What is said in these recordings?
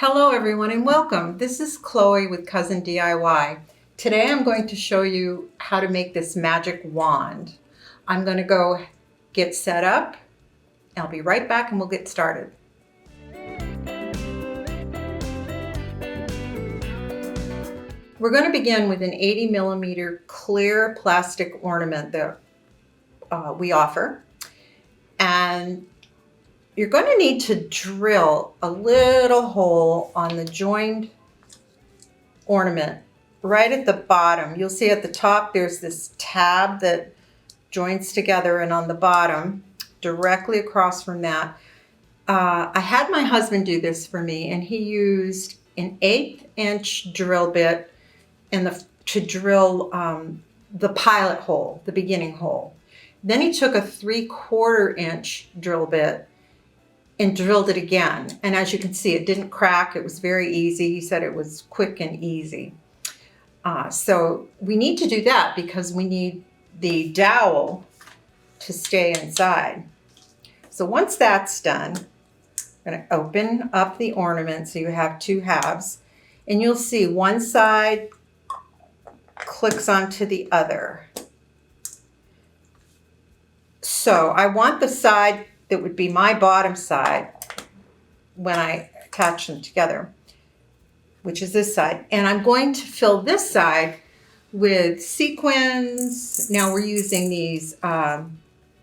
Hello everyone and welcome. This is Chloe with Cousin DIY. Today I'm going to show you how to make this magic wand. I'm going to go get set up. I'll be right back and we'll get started. We're going to begin with an 80 millimeter clear plastic ornament that we offer. And you're going to need to drill a little hole on the joined ornament right at the bottom. You'll see at the top there's this tab that joins together, and on the bottom, directly across from that, I had my husband do this for me, and he used an 1/8" drill bit to drill the pilot hole, the beginning hole. Then he took a 3/4 inch drill bit and drilled it again. And as you can see, it didn't crack. It was very easy. He said it was quick and easy. So we need to do that because we need the dowel to stay inside. So once that's done, I'm going to open up the ornament so you have two halves. And you'll see one side clicks onto the other. So I want the side that would be my bottom side when I attach them together, which is this side. And I'm going to fill this side with sequins. Now we're using these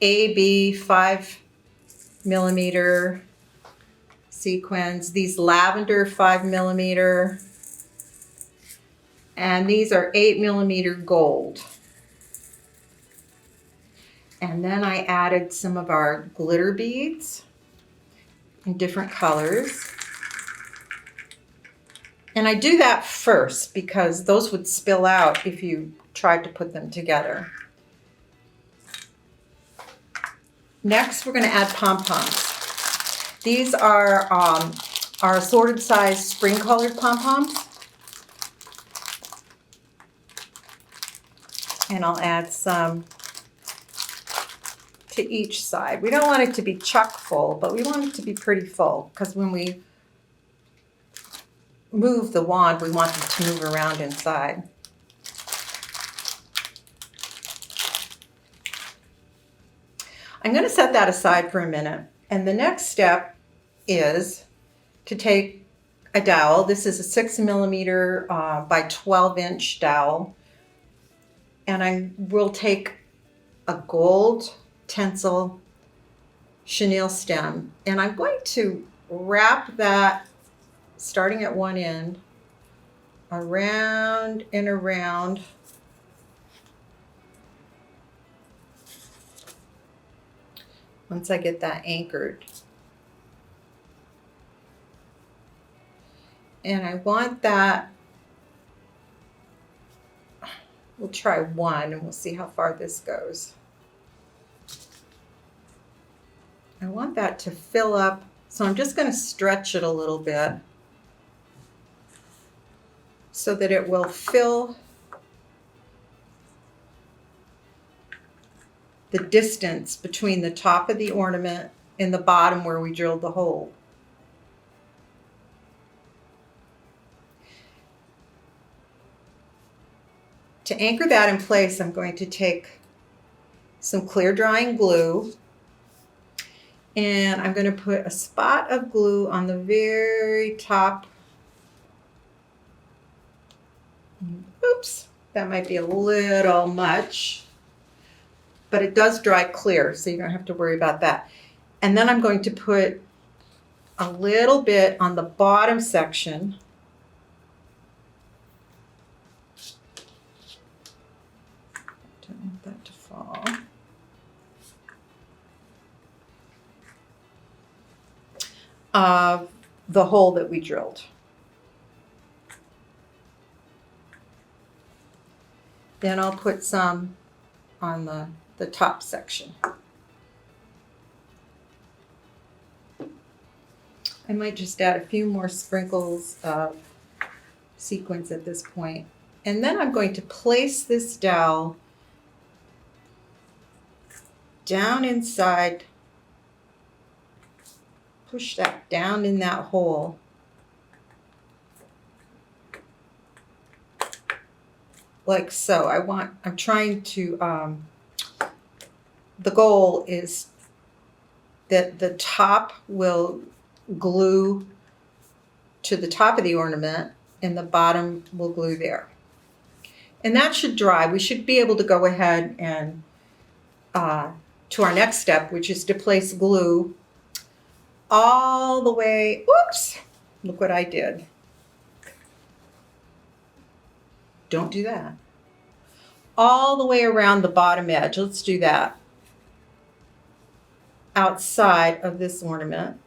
AB 5 millimeter sequins, these lavender 5 millimeter, and these are 8 millimeter gold. And then I added some of our glitter beads in different colors. And I do that first because those would spill out if you tried to put them together. Next, we're going to add pom-poms. These are our assorted size spring-colored pom-poms. And I'll add some to each side. We don't want it to be chock full, but we want it to be pretty full because when we move the wand, we want it to move around inside. I'm going to set that aside for a minute. And the next step is to take a dowel. This is a 6 millimeter by 12 inch dowel. And I will take a gold tencel chenille stem, and I'm going to wrap that, starting at one end, around and around once I get that anchored. And I want that, we'll try one and we'll see how far this goes. I want that to fill up, so I'm just going to stretch it a little bit so that it will fill the distance between the top of the ornament and the bottom where we drilled the hole. To anchor that in place, I'm going to take some clear drying glue, and I'm going to put a spot of glue on the very top. Oops, that might be a little much, but it does dry clear, so you don't have to worry about that. And then I'm going to put a little bit on the bottom section. Don't want that to fall. Of the hole that we drilled. Then I'll put some on the top section. I might just add a few more sprinkles of sequins at this point. And then I'm going to place this dowel down inside, push that down in that hole, like so. I'm trying to, the goal is that the top will glue to the top of the ornament and the bottom will glue there. And that should dry. We should be able to go ahead and to our next step, which is to place glue all the way, whoops, look what I did. Don't do that. All the way around the bottom edge. Let's do that. Outside of this ornament.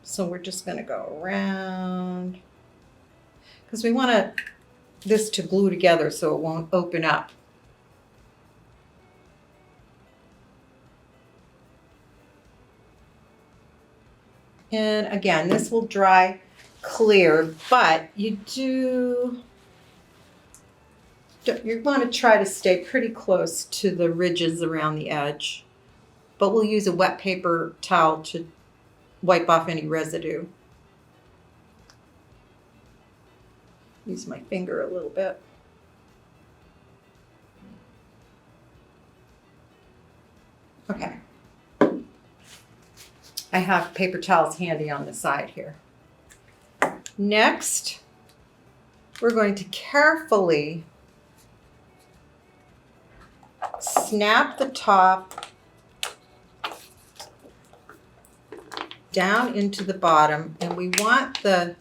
So we're just going to go around because we want this to glue together so it won't open up. And again, this will dry clear, but you want to try to stay pretty close to the ridges around the edge. But we'll use a wet paper towel to wipe off any residue. Use my finger a little bit. Okay. I have paper towels handy on the side here. Next, we're going to carefully snap the top down into the bottom, and we want the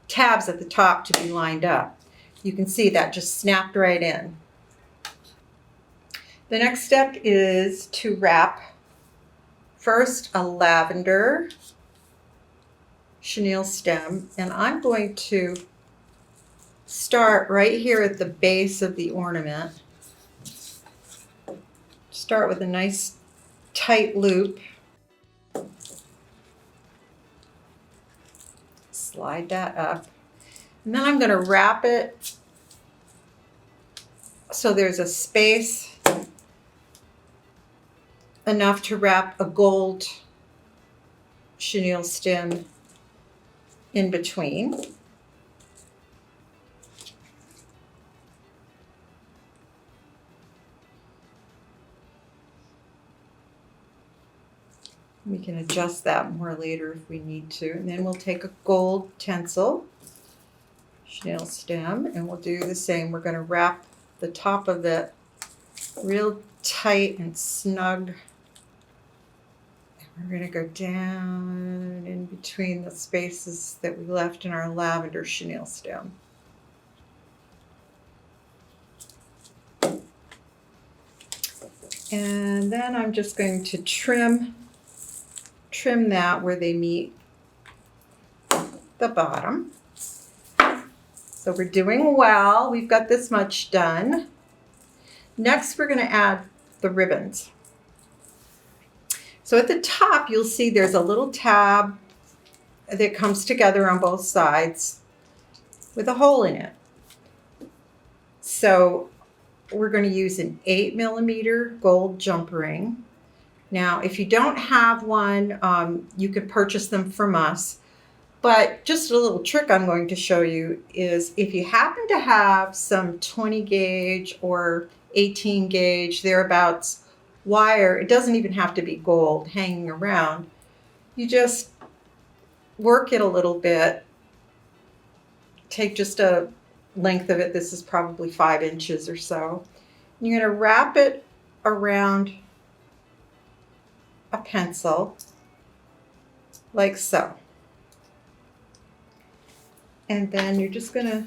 tabs at the top to be lined up. You can see that just snapped right in. The next step is to wrap first a lavender chenille stem, and I'm going to start right here at the base of the ornament. Start with a nice tight loop. Slide that up. And then I'm going to wrap it so there's a space enough to wrap a gold chenille stem in between. We can adjust that more later if we need to. And then we'll take a gold tencel chenille stem and we'll do the same. We're going to wrap the top of it real tight and snug. And we're going to go down in between the spaces that we left in our lavender chenille stem. And then I'm just going to trim that where they meet the bottom. So we're doing well. We've got this much done. Next, we're going to add the ribbons. So at the top, you'll see there's a little tab that comes together on both sides with a hole in it. So we're going to use an 8mm gold jump ring. Now, if you don't have one, you could purchase them from us. But just a little trick I'm going to show you is if you happen to have some 20 gauge or 18 gauge, thereabouts wire, it doesn't even have to be gold hanging around. You just work it a little bit. Take just a length of it. This is probably 5 inches or so. You're going to wrap it around a pencil like so. And then you're just going to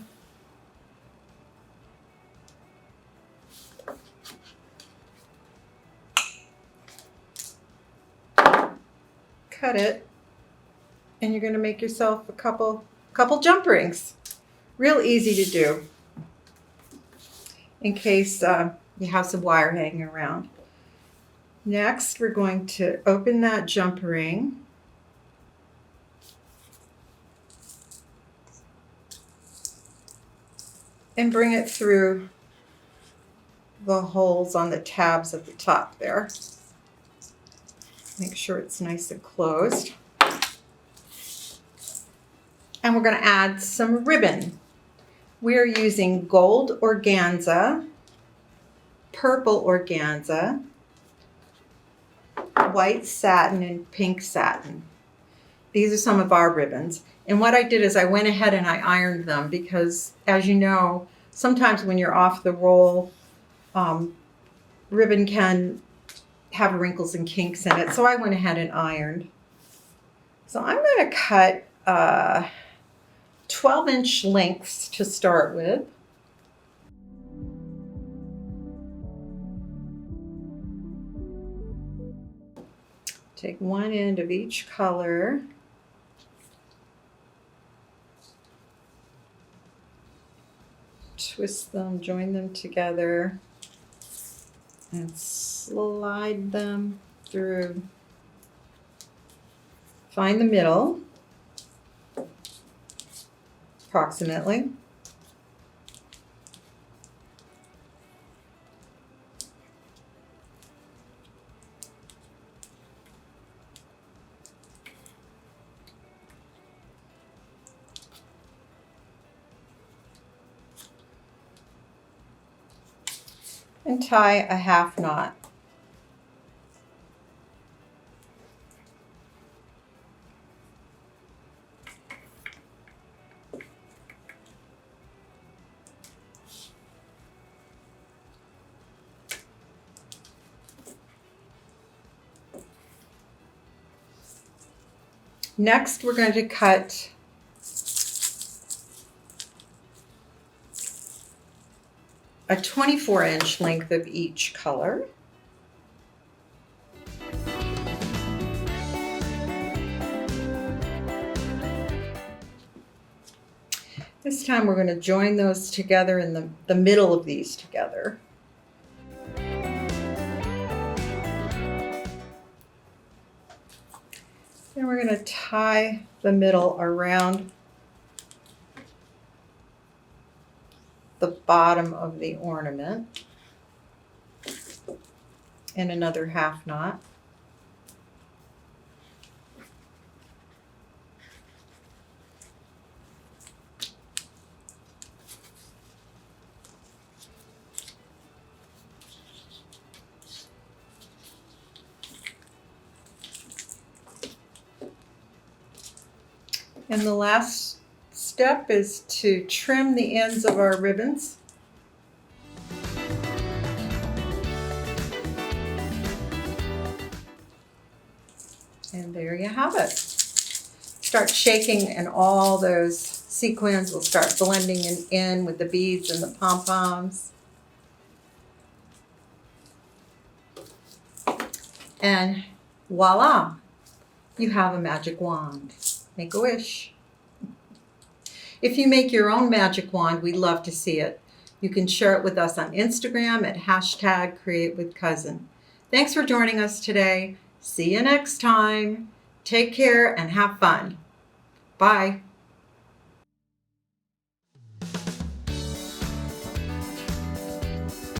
cut it, and you're going to make yourself a couple jump rings. Real easy to do in case you have some wire hanging around. Next, we're going to open that jump ring. And bring it through the holes on the tabs at the top there. Make sure it's nice and closed. And we're going to add some ribbon. We're using gold organza, purple organza, white satin, and pink satin. These are some of our ribbons. And what I did is I went ahead and I ironed them because, as you know, sometimes when you're off the roll, ribbon can have wrinkles and kinks in it. So I went ahead and ironed. So I'm going to cut 12-inch lengths to start with. Take one end of each color. Twist them, join them together, and slide them through. Find the middle, approximately. And tie a half knot. Next, we're going to cut a 24-inch length of each color. This time we're going to join those together in the middle of these together. Then we're going to tie the middle around the bottom of the ornament in another half knot. And the last step is to trim the ends of our ribbons. And there you have it. Start shaking and all those sequins will start blending in with the beads and the pom-poms. And voila, you have a magic wand. Make a wish. If you make your own magic wand, we'd love to see it. You can share it with us on Instagram at #CreateWithCousin. Thanks for joining us today. See you next time. Take care and have fun. Bye.